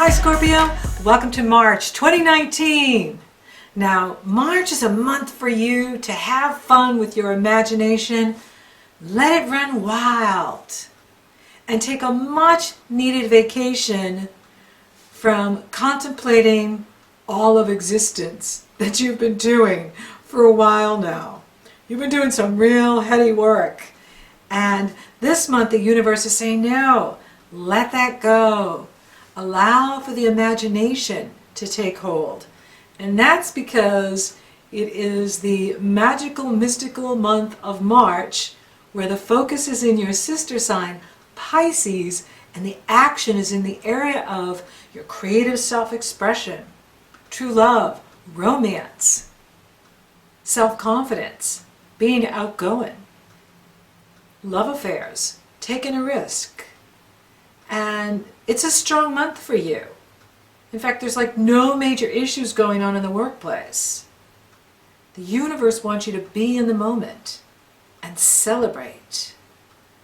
Hi Scorpio, welcome to March 2019. Now, March is a month for you to have fun with your imagination. Let it run wild and take a much needed vacation from contemplating all of existence that you've been doing for a while now. You've been doing some real heady work. And this month the universe is saying, no, let that go. Allow for the imagination to take hold. And that's because it is the magical, mystical month of March where the focus is in your sister sign, Pisces, and the action is in the area of your creative self-expression, true love, romance, self-confidence, being outgoing, love affairs, taking a risk. And it's a strong month for you. In fact, there's like no major issues going on in the workplace. The universe wants you to be in the moment and celebrate.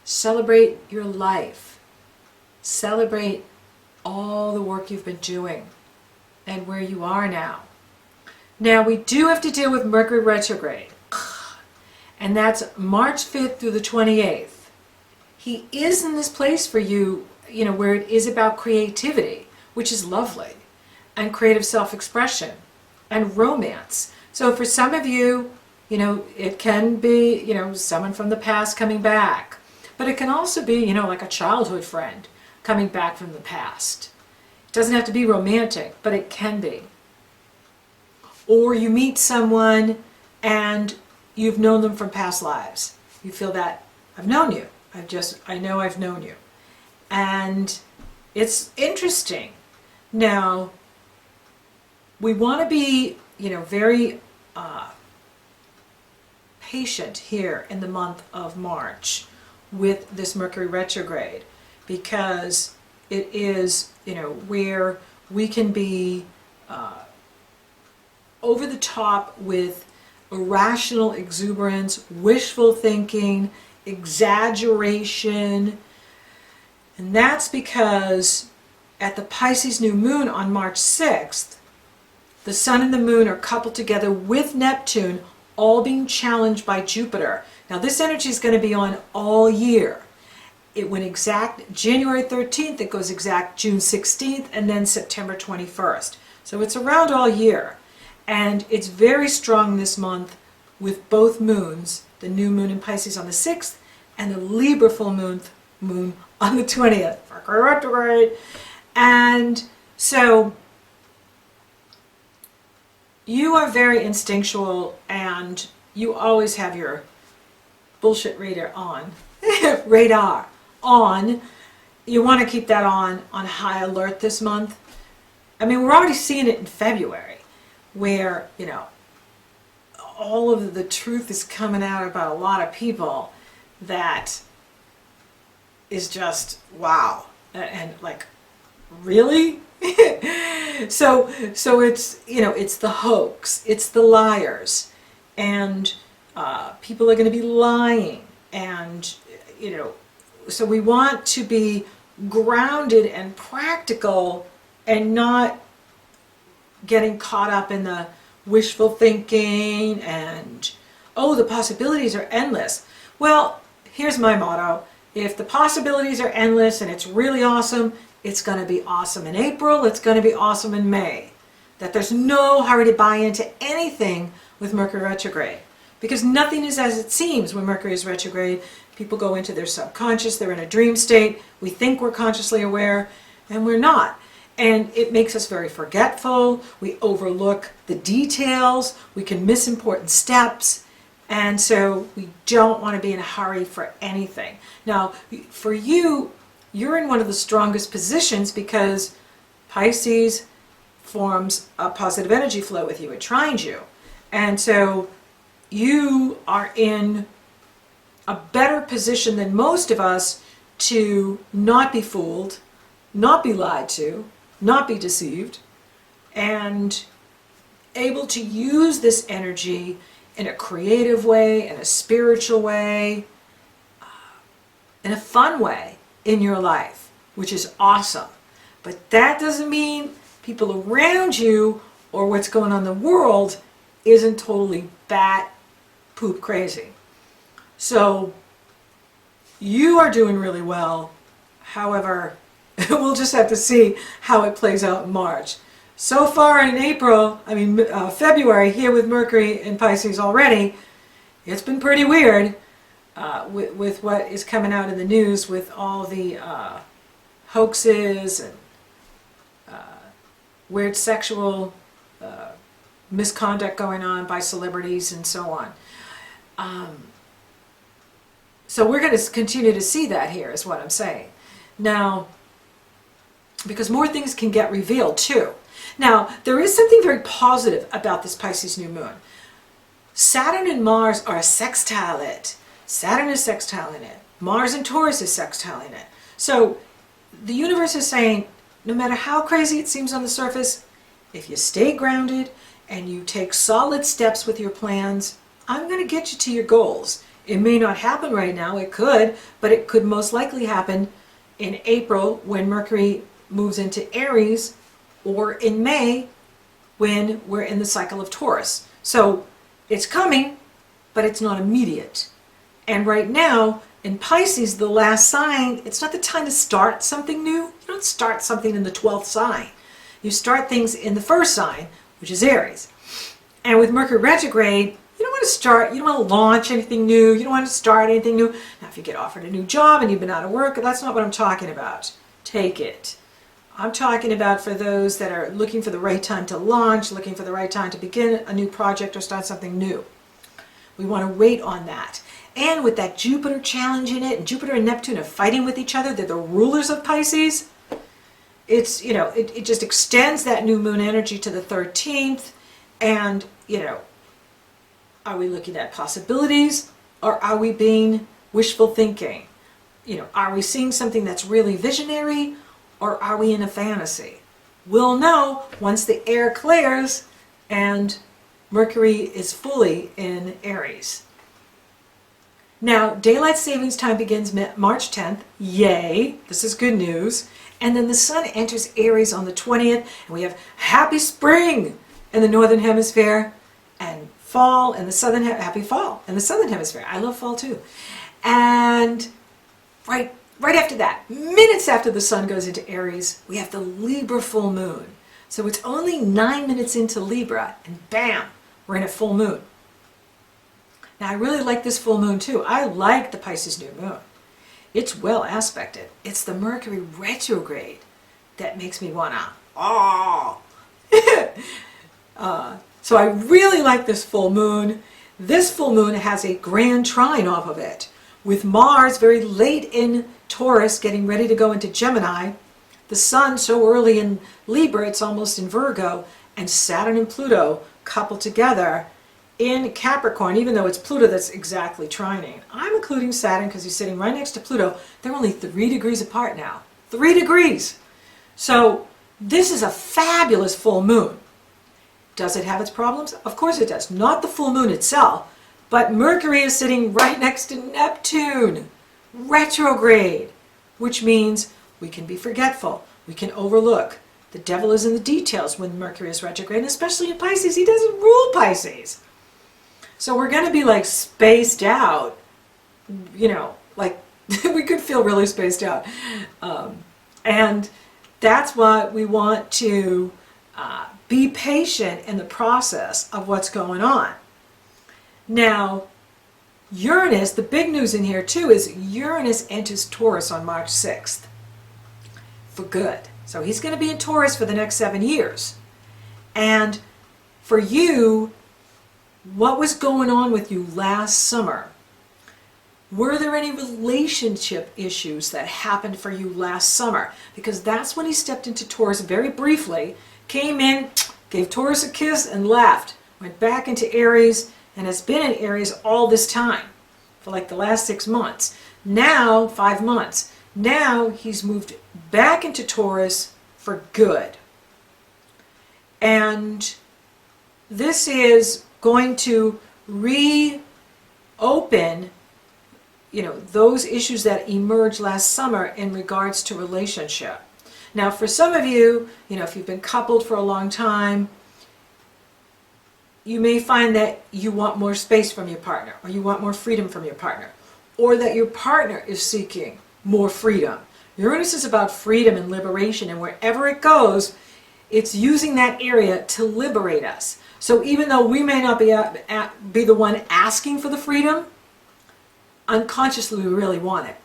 Celebrate your life. Celebrate all the work you've been doing and where you are now. Now, we do have to deal with Mercury Retrograde. And that's March 5th through the 28th. He is in this place for you, where it is about creativity, which is lovely, and creative self-expression, and romance. So for some of you, it can be, someone from the past coming back. But it can also be, like a childhood friend coming back from the past. It doesn't have to be romantic, but it can be. Or you meet someone and you've known them from past lives. You feel that, I've known you. I know I've known you. And it's interesting. Now, we want to be, very patient here in the month of March with this Mercury retrograde, because it is, where we can be over the top with irrational exuberance, wishful thinking, exaggeration. And that's because at the Pisces New Moon on March 6th, the Sun and the Moon are coupled together with Neptune, all being challenged by Jupiter. Now this energy is going to be on all year. It went exact January 13th, it goes exact June 16th, and then September 21st. So it's around all year. And it's very strong this month with both moons, the new moon in Pisces on the 6th and the Libra full moon on the 20th, Mercury retrograde. And so you are very instinctual and you always have your bullshit radar on. You want to keep that on high alert this month. I mean, we're already seeing it in February where, all of the truth is coming out about a lot of people that is just wow. And like, really? so it's, it's the hoax, it's the liars, and people are going to be lying, and so we want to be grounded and practical and not getting caught up in the wishful thinking and, oh, the possibilities are endless. Well, here's my motto. If the possibilities are endless and it's really awesome, it's going to be awesome in April, it's going to be awesome in May. That there's no hurry to buy into anything with Mercury retrograde. Because nothing is as it seems when Mercury is retrograde. People go into their subconscious, they're in a dream state. We think we're consciously aware, and we're not. And it makes us very forgetful. We overlook the details. We can miss important steps. And so we don't want to be in a hurry for anything. Now, for you, you're in one of the strongest positions because Pisces forms a positive energy flow with you. It trines you. And so you are in a better position than most of us to not be fooled, not be lied to, not be deceived, and able to use this energy in a creative way, in a spiritual way, in a fun way in your life, which is awesome. But that doesn't mean people around you or what's going on in the world isn't totally bat poop crazy. So you are doing really well. However, we'll just have to see how it plays out in March. So far in February, here with Mercury in Pisces already, it's been pretty weird with what is coming out in the news with all the hoaxes and weird sexual misconduct going on by celebrities and so on. So we're going to continue to see that here, is what I'm saying. Now, because more things can get revealed too. Now, there is something very positive about this Pisces new moon. Saturn and Mars are sextile it. Saturn is sextiling it. Mars and Taurus is sextiling it. So the universe is saying, no matter how crazy it seems on the surface, if you stay grounded and you take solid steps with your plans, I'm going to get you to your goals. It may not happen right now, it could, but it could most likely happen in April when Mercury moves into Aries, or in May when we're in the cycle of Taurus. So it's coming, but it's not immediate. And right now, in Pisces, the last sign, it's not the time to start something new. You don't start something in the 12th sign. You start things in the first sign, which is Aries. And with Mercury retrograde, you don't want to start, you don't want to launch anything new, you don't want to start anything new. Now, if you get offered a new job and you've been out of work, that's not what I'm talking about. Take it. I'm talking about for those that are looking for the right time to launch, looking for the right time to begin a new project or start something new. We want to wait on that. And with that Jupiter challenge in it, and Jupiter and Neptune are fighting with each other, they're the rulers of Pisces. It's, it just extends that new moon energy to the 13th. And, are we looking at possibilities, or are we being wishful thinking? Are we seeing something that's really visionary, or are we in a fantasy? We'll know once the air clears and Mercury is fully in Aries. Now, daylight savings time begins March 10th. Yay! This is good news. And then the sun enters Aries on the 20th, and we have happy spring in the northern hemisphere and fall in the southern happy fall in the southern hemisphere. I love fall too. And right after that, minutes after the sun goes into Aries, we have the Libra full moon. So it's only 9 minutes into Libra, and bam, we're in a full moon. Now, I really like this full moon too. I like the Pisces new moon. It's well aspected. It's the Mercury retrograde that makes me wanna, so I really like this full moon. This full moon has a grand trine off of it, with Mars very late in Taurus getting ready to go into Gemini, the sun so early in Libra it's almost in Virgo, and Saturn and Pluto coupled together in Capricorn, even though it's Pluto that's exactly trining. I'm including Saturn because he's sitting right next to Pluto. They're only 3 degrees apart now. 3 degrees! So this is a fabulous full moon. Does it have its problems? Of course it does. Not the full moon itself, but Mercury is sitting right next to Neptune, retrograde, which means we can be forgetful, we can overlook. The devil is in the details when Mercury is retrograde, and especially in Pisces. He doesn't rule Pisces. So we're going to be like spaced out, like we could feel really spaced out. And that's why we want to be patient in the process of what's going on. Now, Uranus, the big news in here too is Uranus enters Taurus on March 6th for good. So he's going to be in Taurus for the next 7 years. And for you, what was going on with you last summer? Were there any relationship issues that happened for you last summer? Because that's when he stepped into Taurus very briefly, came in, gave Taurus a kiss and left, went back into Aries, and has been in Aries all this time for like the last 6 months. Now, 5 months. Now he's moved back into Taurus for good. And this is going to reopen, those issues that emerged last summer in regards to relationship. Now, for some of you, if you've been coupled for a long time, you may find that you want more space from your partner, or you want more freedom from your partner, or that your partner is seeking more freedom. Uranus is about freedom and liberation, and wherever it goes, it's using that area to liberate us. So even though we may not be the one asking for the freedom, unconsciously we really want it.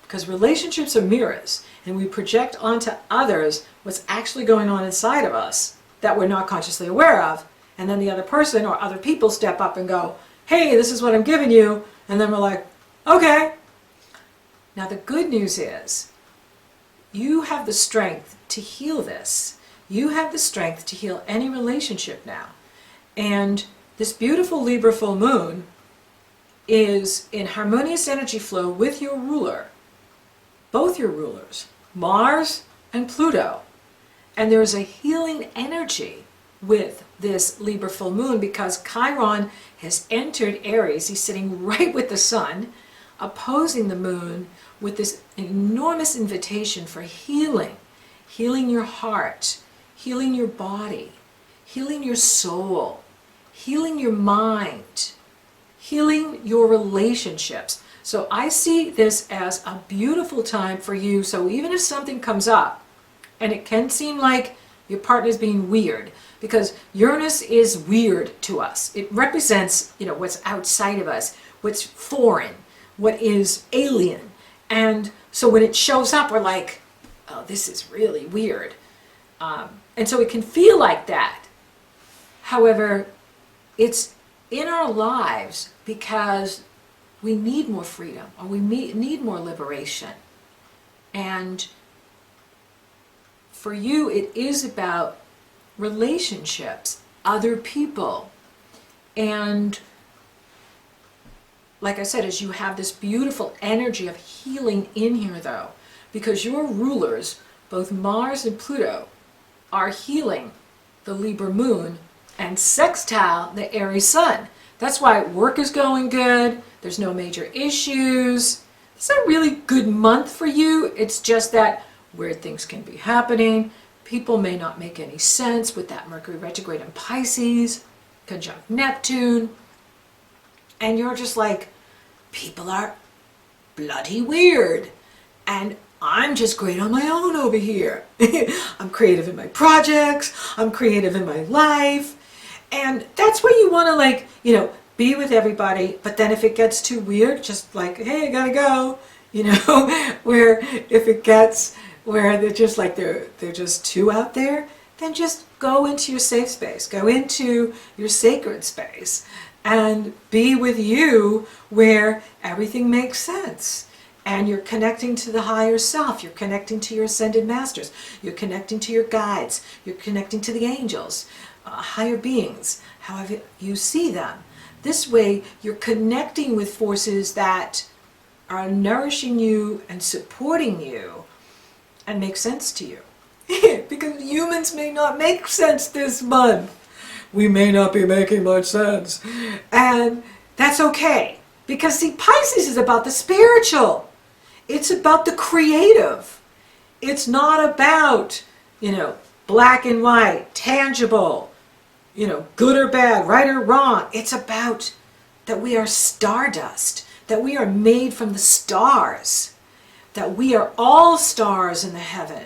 Because relationships are mirrors, and we project onto others what's actually going on inside of us that we're not consciously aware of. And then the other person or other people step up and go, hey, this is what I'm giving you. And then we're like, okay. Now the good news is, you have the strength to heal this. You have the strength to heal any relationship now. And this beautiful Libra full moon is in harmonious energy flow with your ruler, both your rulers, Mars and Pluto. And there's a healing energy with this Libra full moon because Chiron has entered Aries. He's sitting right with the sun, opposing the moon, with this enormous invitation for healing. Healing your heart, healing your body, healing your soul, healing your mind, healing your relationships. So I see this as a beautiful time for you. So even if something comes up, and it can seem like your partner's being weird, because Uranus is weird to us. It represents, what's outside of us, what's foreign, what is alien. And so when it shows up, we're like, oh, this is really weird. And so it can feel like that. However, it's in our lives because we need more freedom, or we need more liberation. And for you, it is about relationships, other people. And like I said, as you have this beautiful energy of healing in here though, because your rulers, both Mars and Pluto, are healing the Libra moon and sextile the Aries sun. That's why work is going good. There's no major issues. It's a really good month for you. It's just that weird things can be happening. People may not make any sense with that Mercury retrograde in Pisces, conjunct Neptune. And you're just like, people are bloody weird. And I'm just great on my own over here. I'm creative in my projects. I'm creative in my life. And that's where you want to be with everybody. But then if it gets too weird, just like, hey, I gotta go. Where if it gets where they're just like, they're just too out there, then just go into your safe space. Go into your sacred space and be with you where everything makes sense. And you're connecting to the higher self. You're connecting to your ascended masters. You're connecting to your guides. You're connecting to the angels, higher beings, however you see them. This way, you're connecting with forces that are nourishing you and supporting you and make sense to you. Because humans may not make sense this month. We may not be making much sense. And that's okay. Because see, Pisces is about the spiritual. It's about the creative. It's not about, black and white, tangible, good or bad, right or wrong. It's about that we are stardust, that we are made from the stars, that we are all stars in the heaven.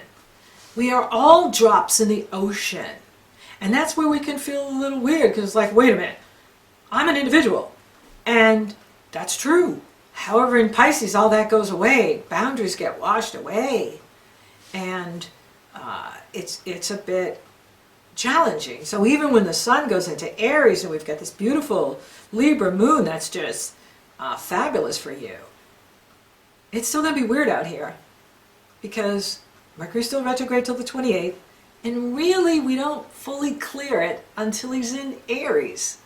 We are all drops in the ocean. And that's where we can feel a little weird, because it's like, wait a minute, I'm an individual. And that's true. However, in Pisces, all that goes away. Boundaries get washed away. And it's a bit challenging. So even when the sun goes into Aries and we've got this beautiful Libra moon that's just fabulous for you, it's still going to be weird out here. Because Mercury's still retrograde till the 28th. And really, we don't fully clear it until he's in Aries.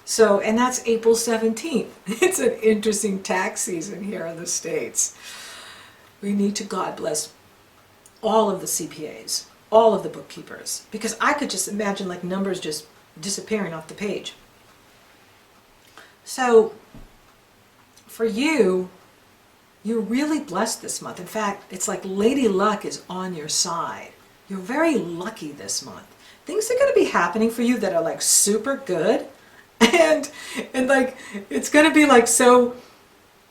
So, and that's April 17th. It's an interesting tax season here in the States. We need to God bless all of the CPAs, all of the bookkeepers, because I could just imagine like numbers just disappearing off the page. So, for you, you're really blessed this month. In fact, it's like Lady Luck is on your side. you're very lucky this month. Things are going to be happening for you that are like super good, and like it's going to be like so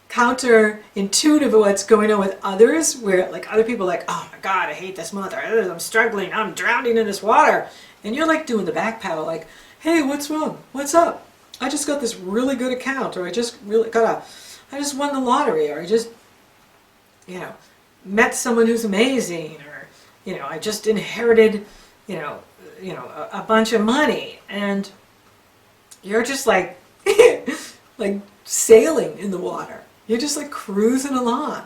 counterintuitive of what's going on with others, where like other people are like, oh my god, I hate this month, or I'm struggling, I'm drowning in this water, and you're like doing the back paddle, like, hey, what's wrong, what's up, I just got this really good account, or I just won the lottery, or I just, you know, met someone who's amazing, or, you know, I just inherited, you know, a bunch of money, and you're just like like sailing in the water. You're just like cruising along.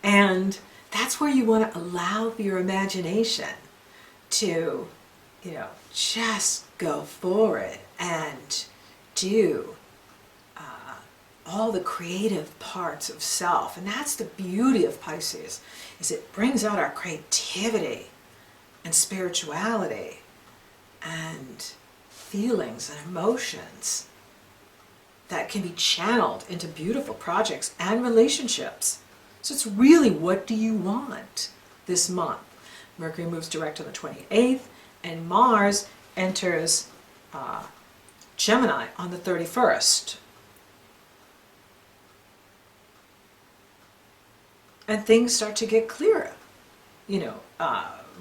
And that's where you want to allow your imagination to, you know, just go for it and do all the creative parts of self. And that's the beauty of Pisces, is it brings out our creativity and spirituality and feelings and emotions that can be channeled into beautiful projects and relationships. So it's really, what do you want this month? Mercury moves direct on the 28th, and Mars enters Gemini on the 31st. And things start to get clearer, you know,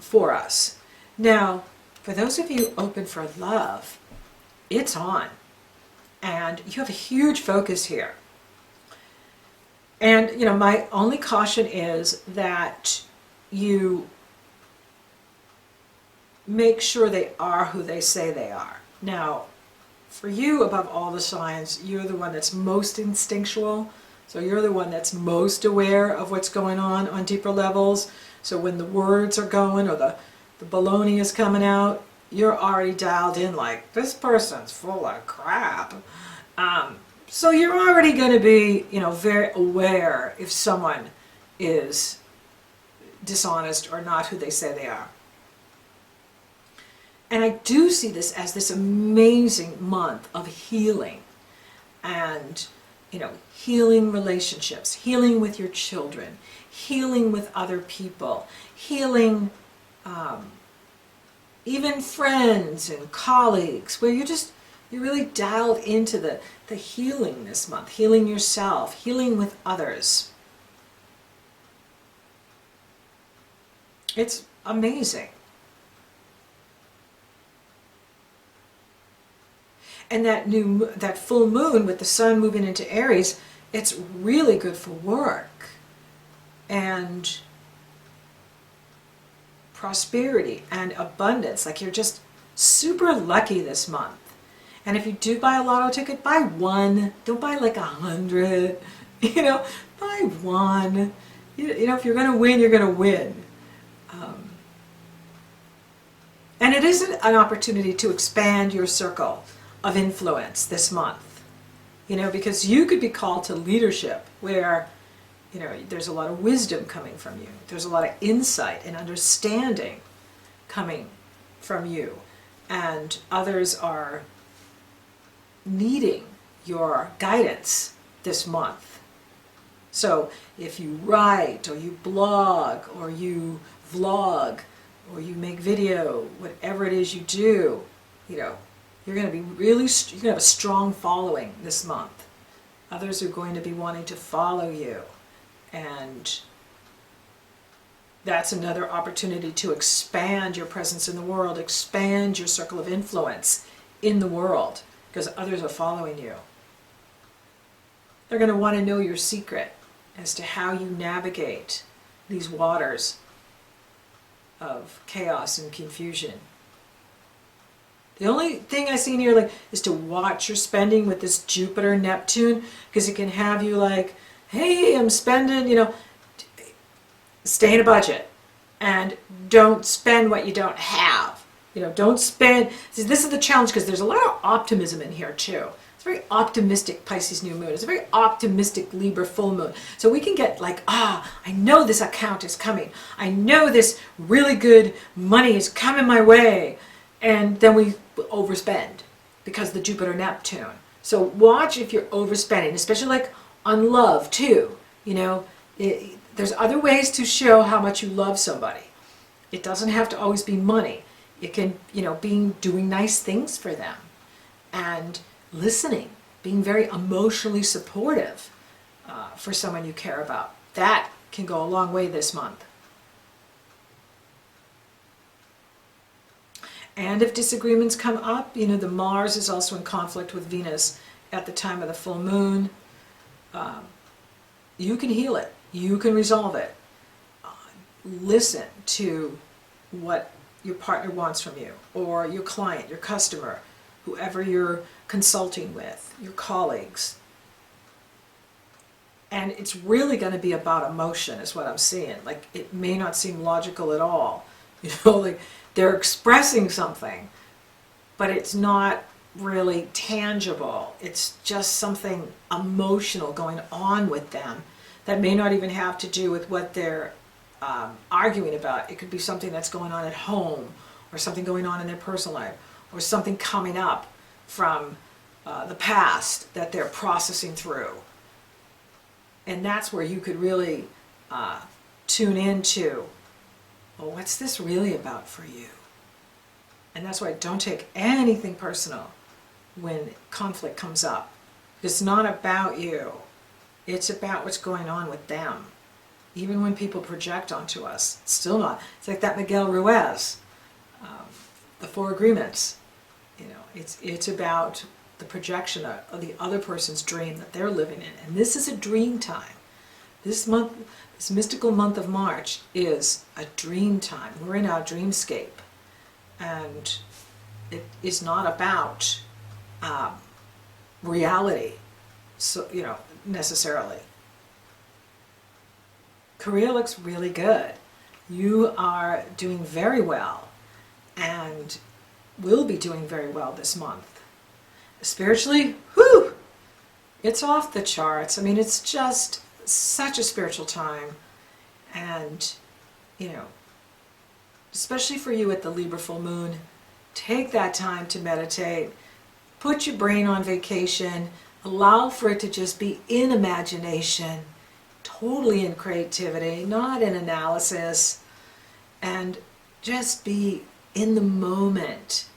for us. Now, for those of you open for love, it's on. And you have a huge focus here. And, you know, my only caution is that you make sure they are who they say they are. Now, for you, above all the signs, you're the one that's most instinctual. So you're the one that's most aware of what's going on deeper levels. So when the words are going, or the baloney is coming out, you're already dialed in like, this person's full of crap. So you're already going to be, you know, very aware if someone is dishonest or not who they say they are. And I do see this as this amazing month of healing and, you know, healing relationships, healing with your children, healing with other people, healing even friends and colleagues, where you're really dialed into the healing this month, healing yourself, healing with others. It's amazing. And that full moon with the sun moving into Aries, it's really good for work and prosperity and abundance. Like, you're just super lucky this month. And if you do buy a lotto ticket, buy one. Don't buy like 100. You know, buy one. You know, if you're going to win, you're going to win. And it is an opportunity to expand your circle of influence this month. You know, because you could be called to leadership where, you know, there's a lot of wisdom coming from you. There's a lot of insight and understanding coming from you. And others are needing your guidance this month. So if you write, or you blog, or you vlog, or you make video, whatever it is you do, you know, you're going to be you're going to have a strong following this month. Others are going to be wanting to follow you. And that's another opportunity to expand your presence in the world, expand your circle of influence in the world, because others are following you. They're going to want to know your secret as to how you navigate these waters of chaos and confusion. The only thing I see in here, like, is to watch your spending with this Jupiter Neptune, because it can have you like, hey, I'm spending, you know, stay in a budget and don't spend what you don't have. You know, don't spend. See, this is the challenge, because there's a lot of optimism in here too. It's a very optimistic Pisces New Moon. It's a very optimistic Libra full moon. So we can get like, I know this account is coming. I know this really good money is coming my way. And then we overspend because the Jupiter Neptune. So watch if you're overspending, especially like on love too. You know, there's other ways to show how much you love somebody. It doesn't have to always be money. It can, doing nice things for them and listening, being very emotionally supportive for someone you care about. That can go a long way this month. And if disagreements come up, the Mars is also in conflict with Venus at the time of the full moon. You can heal it. You can resolve it. Listen to what your partner wants from you, or your client, your customer, whoever you're consulting with, your colleagues. And it's really going to be about emotion is what I'm seeing. Like, it may not seem logical at all. Like they're expressing something, but it's not really tangible. It's just something emotional going on with them that may not even have to do with what they're arguing about. It could be something that's going on at home, or something going on in their personal life, or something coming up from the past that they're processing through. And that's where you could really tune into, well, what's this really about for you? And that's why don't take anything personal when conflict comes up. It's not about you. It's about what's going on with them. Even when people project onto us, it's still not. It's like that Miguel Ruiz, the Four Agreements. It's about the projection of the other person's dream that they're living in. And this is a dream time. This month, this mystical month of March is a dream time. We're in our dreamscape. And it is not about reality, so necessarily. Career looks really good. You are doing very well and will be doing very well this month. Spiritually, whew, it's off the charts. I mean, it's just such a spiritual time. And, especially for you at the Libra full moon, take that time to meditate. Put your brain on vacation. Allow for it to just be in imagination, totally in creativity, not in analysis. And just be in the moment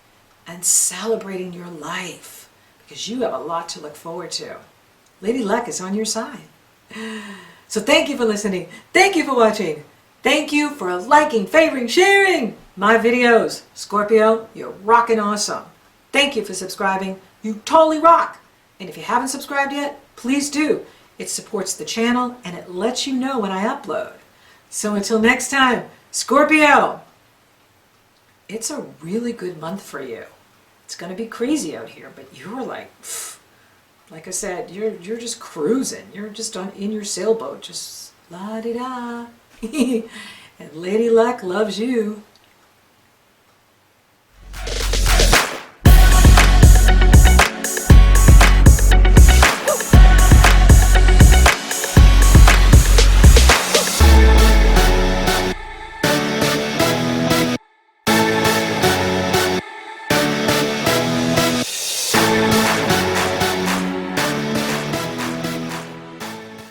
and celebrating your life, because you have a lot to look forward to. Lady Luck is on your side. So thank you for listening. Thank you for watching. Thank you for liking, favoring, sharing my videos. Scorpio, you're rocking awesome. Thank you for subscribing. You totally rock. And if you haven't subscribed yet, please do. It supports the channel and it lets you know when I upload. So until next time, Scorpio, it's a really good month for you. It's going to be crazy out here, but you're like I said, you're just cruising. You're just in your sailboat, just la-di-da. And Lady Luck loves you.